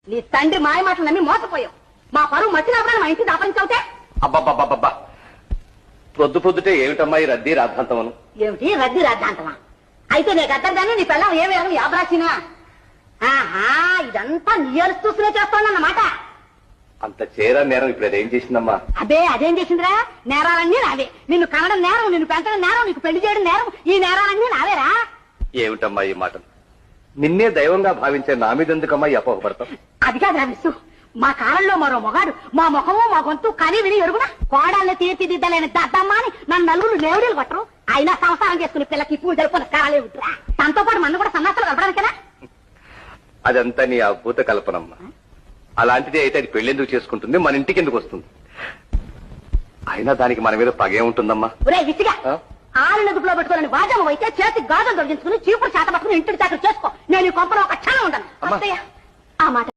నీ తండ్రి మాయ మాటలు నమ్మి మోసపోయావు. మా పరువు మట్టి రావడానికి మా ఇంటి దాపరించవుతే. అబ్బబ్బబ్బబ్బా, పొద్దుటే ఏమిటమ్మా ఈ రద్దీ రాద్ధాంతమను? ఏమిటి రద్దీ రాద్ధాంతమా? అయితే నీకు అర్థంగానే నీ పిల్లం ఏ వేరం యాబ్రాసినా? ఆహా, ఇదంతా నీ చూసుకునే చేస్తానన్నమాట. అంత చేరా నేరం ఇప్పుడు అదేం చేసిందమ్మా? అదే అదేం చేసిందిరా? నేరాలన్నీ నావే. నిన్ను కనడం నేరం, నిన్ను పెంచడం నేరం, నీకు పెళ్లి చేయడం నేరం. ఈ నేరాలన్నీ నావేరా? ఏమిటమ్మా ఈ మాటలు? నిన్నే దైవంగా భావించే నా మీదెందుకమ్మా ఈ అపోహపడతాం? అది కాదురా విసు, మా కాలంలో మరో మొగాడు మా ముఖము మా గొంతు కని విని ఎరుగునా కోడాలను తీర్చిదిద్దలేని దద్దమ్మా అని నన్ను నలుగురు లేవుడీలు కొట్టరు. అయినా సంసారం చేసుకుని పిల్లకి పూజలు పునస్కారాలే ఉంటారా? తనతో పాటు మన కూడా సన్నాసాలు కలపడానికేనా? అదంతా నీ అద్భుత కల్పనమ్మా. అలాంటిది అయితే అది పెళ్లెందుకు చేసుకుంటుంది, మన ఇంటికి ఎందుకు వస్తుంది? అయినా దానికి మన మీద పగే ఉంటుందమ్మా. ఒరే విసిగా, ఆరు దుబ్బులో పెట్టుకోవాలని వాజమ్మ అయితే చేతికి గాజులు తొలగించుకుని చీపురు చేత పట్టుకుని ఇంటికి చాకరి చేసుకో. నేను ఈ కొంపలో ఒక క్షణం ఉండను. ఆ మాట